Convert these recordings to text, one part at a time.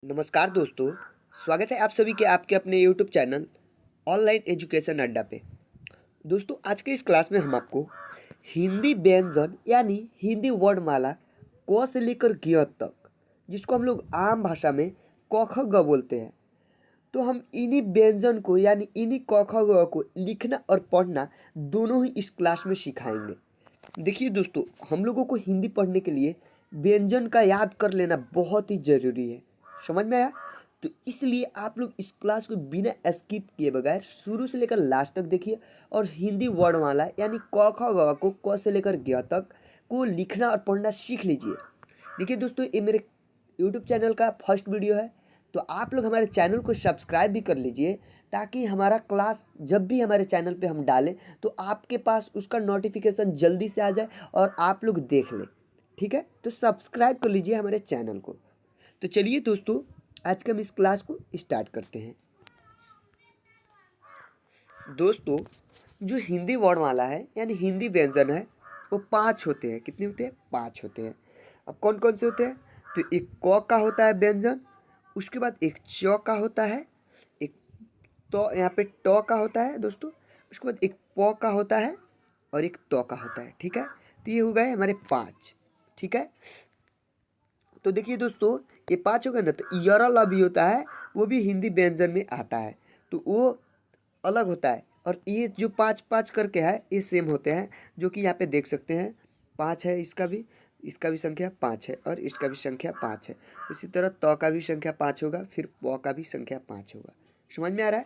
नमस्कार दोस्तों। स्वागत है आप सभी के आपके अपने यूट्यूब चैनल ऑनलाइन एजुकेशन अड्डा पे। दोस्तों आज के इस क्लास में हम आपको हिंदी व्यंजन यानी हिंदी वर्णमाला क से लेकर ग तक, जिसको हम लोग आम भाषा में क ख ग बोलते हैं, तो हम इन्हीं व्यंजन को यानी इन्हीं क ख ग को लिखना और पढ़ना दोनों ही इस क्लास में सिखाएंगे। देखिए दोस्तों, हम लोगों को हिंदी पढ़ने के लिए व्यंजन का याद कर लेना बहुत ही ज़रूरी है। समझ में आया? तो इसलिए आप लोग इस क्लास को बिना स्किप किए बगैर शुरू से लेकर लास्ट तक देखिए और हिंदी वर्णमाला यानी क ख ग को क से लेकर ग तक को लिखना और पढ़ना सीख लीजिए। देखिए दोस्तों, ये मेरे यूट्यूब चैनल का फर्स्ट वीडियो है, तो आप लोग हमारे चैनल को सब्सक्राइब भी कर लीजिए ताकि हमारा क्लास जब भी हमारे चैनल पे हम डालें तो आपके पास उसका नोटिफिकेशन जल्दी से आ जाए और आप लोग देख लें। ठीक है, तो सब्सक्राइब कर लीजिए हमारे चैनल को। तो चलिए दोस्तों, आज के हम इस क्लास को स्टार्ट करते हैं। दोस्तों, जो हिंदी वर्णमाला है यानी हिंदी व्यंजन है वो 5 होते हैं। कितने होते हैं? 5 होते हैं। अब कौन कौन से होते हैं? तो एक क का होता है व्यंजन, उसके बाद एक च का होता है, एक तो यहाँ पे ट का होता है दोस्तों, उसके बाद एक प का होता है और एक त का होता है। ठीक है, तो ये हो गए हमारे 5। ठीक है, तो देखिए दोस्तों, ये 5 हो गए ना, तो यरा ला भी होता है, वो भी हिंदी व्यंजन में आता है, तो वो अलग होता है। और ये जो 5-5 करके है ये सेम होते हैं, जो कि यहाँ पे देख सकते हैं 5 है, इसका भी संख्या 5 है और इसका भी संख्या 5 है। उसी तरह त का भी संख्या 5 होगा, फिर प का भी संख्या 5 होगा। समझ में आ रहा है?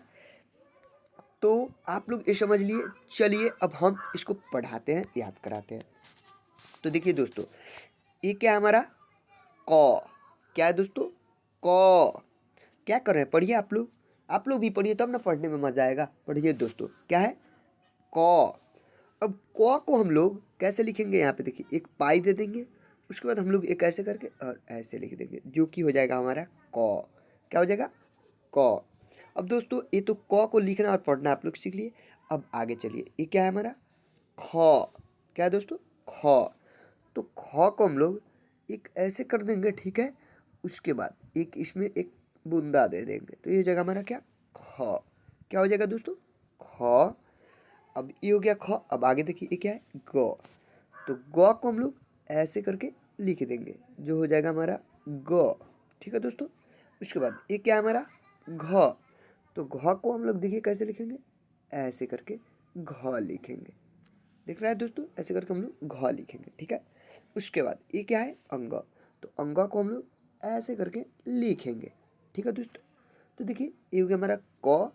तो आप लोग ये समझ लिए। चलिए अब हम इसको पढ़ाते हैं, याद कराते हैं। तो देखिए दोस्तों, ये क्या है हमारा? क। क्या है दोस्तों? क। क्या कर रहे हैं? पढ़िए आप लोग भी पढ़िए, तब ना पढ़ने में मजा आएगा। पढ़िए दोस्तों, क्या है? क। अब क को हम लोग कैसे लिखेंगे? यहाँ पे देखिए, एक पाई दे देंगे, उसके बाद हम लोग एक ऐसे करके और ऐसे लिख देंगे, जो कि हो जाएगा हमारा क। क्या हो जाएगा? क। अब दोस्तों, ये तो क को लिखना और पढ़ना आप लोग सीख लिए। अब आगे चलिए, ये क्या है हमारा? ख। क्या है दोस्तों? ख। तो ख को हम लोग एक ऐसे कर देंगे, ठीक है। उसके बाद एक इसमें एक बूंदा दे देंगे, तो ये हो जाएगा हमारा क्या? ख। क्या हो जाएगा दोस्तों? ख। अब ये हो गया ख। अब आगे देखिए, ये क्या है? ग। तो ग को हम लोग ऐसे करके लिख देंगे, जो हो जाएगा हमारा ग। ठीक है दोस्तों, उसके बाद ये क्या है हमारा? घ। तो घ को हम लोग देखिए कैसे लिखेंगे? ऐसे करके घ लिखेंगे। दिख रहा है दोस्तों? ऐसे करके हम लोग घ लिखेंगे। ठीक है, उसके बाद ये क्या है? अंग। तो अंग को हम लोग ऐसे करके लिखेंगे। ठीक है दोस्तों, तो देखिए ये हो गया हमारा क,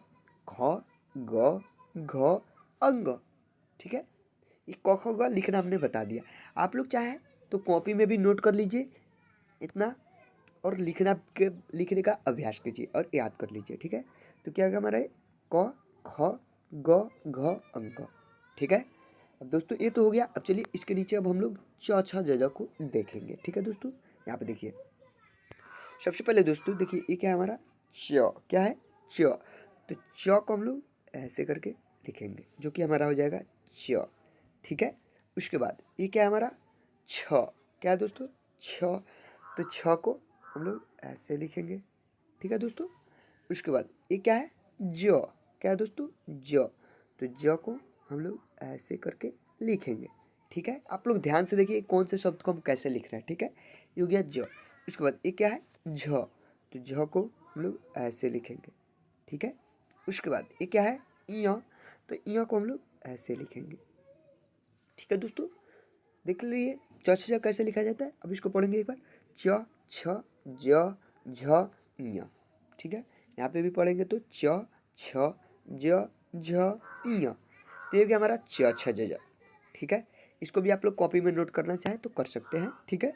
ख, ग, घ, अंग। ठीक है, ये क ख ग लिखना हमने बता दिया। आप लोग चाहे तो कॉपी में भी नोट कर लीजिए इतना, और लिखने का अभ्यास कीजिए और याद कर लीजिए। ठीक है, तो क्या होगा हमारा? क, ख, ग, घ, अंग। ठीक है, अब दोस्तों ये तो हो गया। अब चलिए इसके नीचे अब हम लोग च छ ज ज को देखेंगे। ठीक है दोस्तों, यहाँ पे देखिए, सबसे पहले दोस्तों देखिए ये क्या है हमारा? च। क्या है? च। तो च को हम लोग ऐसे करके लिखेंगे, जो कि हमारा हो जाएगा च। ठीक है, उसके बाद ये क्या है हमारा? छ। क्या है दोस्तों? छ। तो छ को हम लोग ऐसे लिखेंगे। ठीक है दोस्तों, उसके बाद ये क्या है? ज। क्या है दोस्तों? ज। तो ज को हम लोग ऐसे करके लिखेंगे। ठीक है, आप लोग ध्यान से देखिए कौन से शब्द को हम कैसे लिख रहे हैं। ठीक है, ये हो गया ज। उसके बाद ये क्या है? झ। तो झ को हम लोग ऐसे लिखेंगे। ठीक है, उसके बाद ये क्या है? इया। तो इया को हम लोग ऐसे लिखेंगे। ठीक है दोस्तों, देख लीजिए च छ ज कैसे लिखा जाता है। अब इसको पढ़ेंगे एक बार। च छ ज झ इया। ठीक है, यहाँ पे भी पढ़ेंगे तो च छ ज झ इया। तो ये हो गया हमारा च छ ज ज। ठीक है, इसको भी आप लोग कॉपी में नोट करना चाहें तो कर सकते हैं। ठीक है,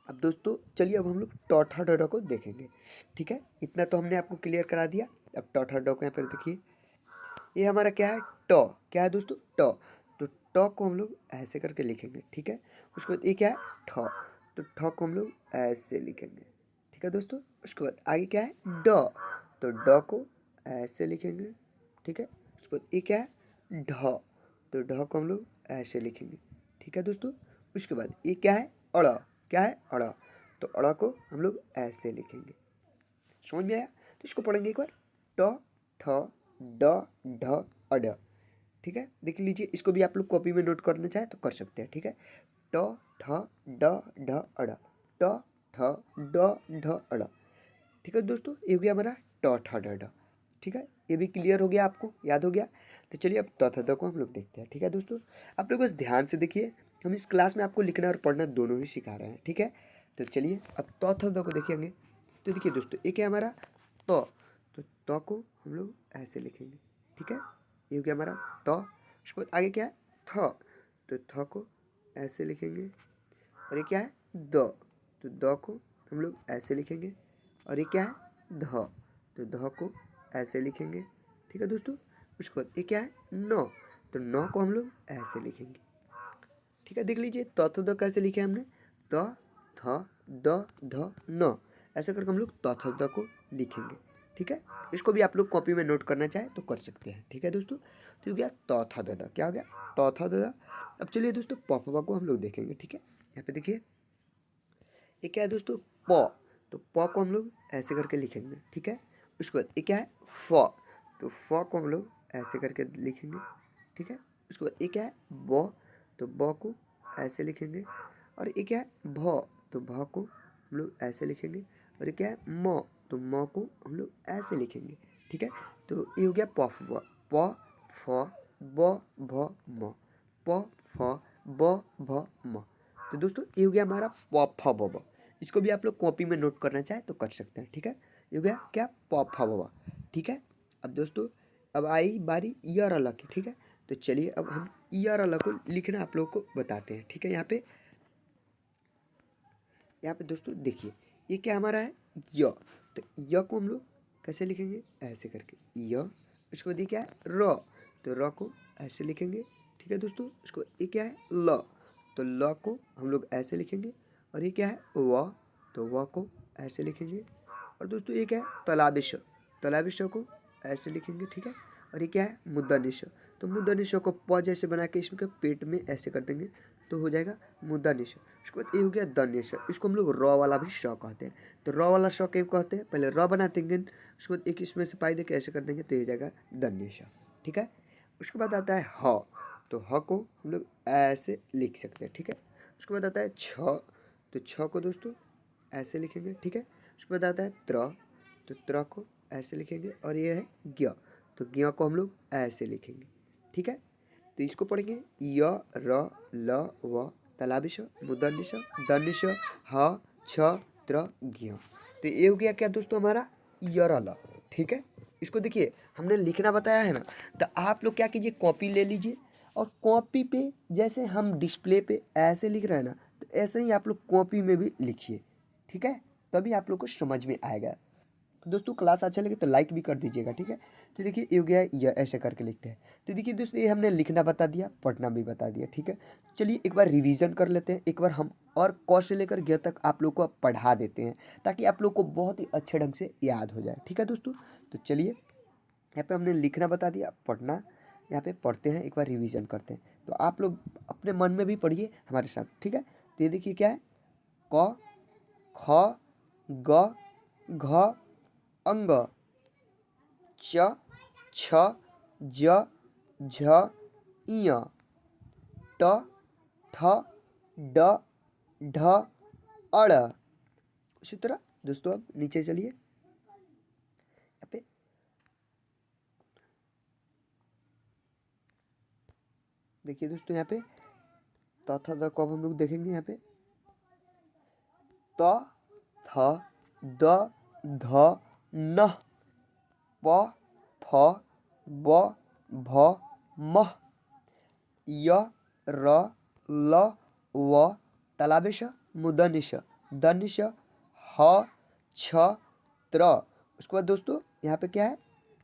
अब दोस्तों चलिए अब हम लोग टॉठा डॉडा को देखेंगे। ठीक है, इतना तो हमने आपको क्लियर करा दिया। अब टॉठा डॉ को यहाँ पर देखिए, ये हमारा क्या है? ट। क्या है दोस्तों? ट। तो ट को हम लोग ऐसे करके लिखेंगे। ठीक है, उसके बाद ये क्या है? ठ। तो ठ को हम लोग ऐसे लिखेंगे। ठीक है दोस्तों, उसके बाद आगे क्या है? ड। तो ड को ऐसे लिखेंगे। ठीक है, उसके बाद ये क्या है? ढ। तो ढ को हम लोग ऐसे लिखेंगे। ठीक है दोस्तों, उसके बाद ये क्या है? अड़। क्या है? अड़। तो अड़ को हम लोग ऐसे लिखेंगे। समझ में आया? तो इसको पढ़ेंगे एक बार, ट ठ ड ढ अड। ठीक है, देख लीजिए, इसको भी आप लोग कॉपी में नोट करना चाहे तो कर सकते हैं। ठीक है, ट ठ ड ढ अड़, ट ठ ड ढ अड़। ठीक है दोस्तों, ये हो गया हमारा ट ठ ड ढ। ठीक है, ये भी क्लियर हो गया, आपको याद हो गया। तो चलिए अब त थ द को हम लोग देखते हैं। ठीक है दोस्तों, आप लोग बस ध्यान से देखिए, हम इस क्लास में आपको लिखना और पढ़ना दोनों ही सिखा रहे हैं। ठीक है, तो चलिए अब त थ द को देखेंगे। तो देखिए दोस्तों, एक है हमारा तो त को हम लोग ऐसे लिखेंगे। ठीक है, ये हो गया हमारा त। उसके बाद आगे क्या है, थ, तो थ को ऐसे लिखेंगे। और ये क्या है, द, तो द को हम लोग ऐसे लिखेंगे। और ये क्या है, ध, तो ध को ऐसे लिखेंगे। ठीक है दोस्तों, उसके बाद ये क्या है, न, तो न को हम लोग ऐसे लिखेंगे। ठीक है, देख लीजिए त थ द कैसे लिखे हमने, त थ द ध न, ऐसे करके हम लोग त थ द को लिखेंगे। ठीक है, इसको भी आप लोग कॉपी में नोट करना चाहे तो कर सकते हैं। ठीक है दोस्तों, तो हो गया त थ द द, क्या हो गया, त थ द द। अब चलिए दोस्तों प फ ब को हम लोग देखेंगे। ठीक है, यहाँ पे देखिए ये क्या है दोस्तों, प, तो प को हम लोग ऐसे करके लिखेंगे। ठीक है, उसके बाद ये क्या है, फ, तो फ को हम लोग ऐसे करके लिखेंगे। ठीक है, उसके बाद ये क्या है, ब, तो ब को ऐसे लिखेंगे। और ये क्या है, भ, तो भ को हम लोग ऐसे लिखेंगे। और ये क्या है, म, तो म को हम लोग ऐसे लिखेंगे। ठीक है, तो ये हो गया प फ ब भ म, प फ ब भ म। तो दोस्तों ये हो गया हमारा प फ ब ब। इसको भी आप लोग कॉपी में नोट करना चाहे तो कर सकते हैं। ठीक है, ये हो गया क्या, प फ ब ब। ठीक है, अब दोस्तों अब आई बारी यर अलग की। ठीक है, तो चलिए अब हम यर अलग को लिखना आप लोगों को बताते हैं। ठीक है, यहाँ पे दोस्तों देखिए ये क्या हमारा है, य, तो य को हम लोग कैसे लिखेंगे, ऐसे करके य। उसको बाद क्या है, र, तो र को ऐसे लिखेंगे। ठीक है दोस्तों, उसको ये क्या है, ल, तो ल को हम लोग ऐसे लिखेंगे। और ये क्या है, व, तो व को ऐसे लिखेंगे। और दोस्तों ये क्या है, तलाबिश, तलाबिश को ऐसे लिखेंगे। ठीक है, और ये क्या है, मुद्दनिश, तो मुद्दनिश को प जैसे बना के इसमें पेट में ऐसे कर देंगे तो हो जाएगा मुद्दनिश। उसके बाद ये हो गया दनिश, इसको हम लोग र वाला भी श कहते हैं। तो र वाला श क्यों कहते हैं, पहले र बना देंगे, उसके बाद एक इसमें से पाई दे के ऐसे कर देंगे तो ये हो जाएगा दनिश। ठीक है, उसके बाद आता है ह, तो ह को हम लोग ऐसे लिख सकते हैं। ठीक है, उसके बाद आता है छ, तो छ को दोस्तों ऐसे लिखेंगे। ठीक है, उसके बाद आता है त्र, तो त्र को ऐसे लिखेंगे। और ये है ज्ञ, तो ज्ञ को हम लोग ऐसे लिखेंगे। ठीक है, तो इसको पढ़ेंगे य र ल व तलाबिश मुदनिश दनिश ह छ त्र ज्ञ। तो ये हो गया क्या दोस्तों हमारा यरल। ठीक है, इसको देखिए हमने लिखना बताया है ना, तो आप लोग क्या कीजिए, कॉपी ले लीजिए और कॉपी पे जैसे हम डिस्प्ले पे ऐसे लिख रहे हैं ना, तो ऐसे ही आप लोग कॉपी में भी लिखिए। ठीक है, तभी आप लोग को समझ में आएगा। तो दोस्तों क्लास अच्छा लगे तो लाइक भी कर दीजिएगा। ठीक है, तो देखिए ये हो गया, ये ऐसे करके लिखते हैं। तो देखिए दोस्तों ये हमने लिखना बता दिया, पढ़ना भी बता दिया। ठीक है, चलिए एक बार रिवीजन कर लेते हैं। एक बार हम और क से लेकर ज्ञ तक आप लोग को पढ़ा देते हैं ताकि आप लोग को बहुत ही अच्छे ढंग से याद हो जाए। ठीक है दोस्तों, तो चलिए यहाँ पे हमने लिखना बता दिया, पढ़ना यहाँ पे पढ़ते हैं, एक बार रिवीजन करते हैं। तो आप लोग अपने मन में भी पढ़िए हमारे साथ। ठीक है, तो ये देखिए क्या है, क ख ग घ अंग, च छ ज झ इय, ट ठ ड ढ अड़। उसी तरह दोस्तों अब नीचे चलिए, यहाँ पे देखिए दोस्तों, यहाँ पे त थ द को अब हम लोग देखेंगे। यहाँ पे त थ द ध न, प फ ब भ म, य र ल व तलाबिश मुदनिश दनिश ह छ त्र। उसके बाद दोस्तों यहाँ पे क्या है,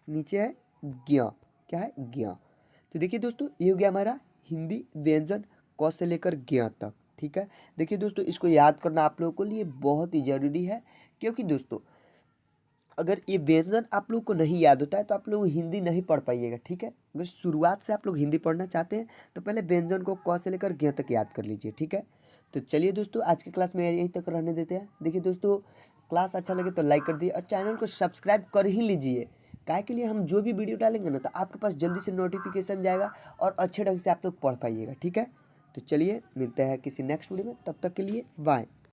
नीचे है ज्ञ, क्या है ज्ञ। तो देखिए दोस्तों ये हो गया हमारा हिंदी व्यंजन क से लेकर ज्ञ तक। ठीक है, देखिए दोस्तों इसको याद करना आप लोगों के लिए बहुत ही ज़रूरी है, क्योंकि दोस्तों अगर ये व्यंजन आप लोग को नहीं याद होता है तो आप लोग हिंदी नहीं पढ़ पाइएगा। ठीक है, अगर शुरुआत से आप लोग हिंदी पढ़ना चाहते हैं तो पहले व्यंजन को क से लेकर ज्ञ तक याद कर लीजिए। ठीक है, तो चलिए दोस्तों, आज की क्लास में यहीं तक रहने देते हैं। देखिए दोस्तों, क्लास अच्छा लगे तो लाइक कर दिए और चैनल को सब्सक्राइब कर ही लीजिए। काहे के लिए हम जो भी वीडियो डालेंगे ना तो आपके पास जल्दी से नोटिफिकेशन जाएगा और अच्छे ढंग से आप लोग पढ़ पाइएगा। ठीक है, तो चलिए मिलते हैं किसी नेक्स्ट वीडियो में, तब तक के लिए बाय।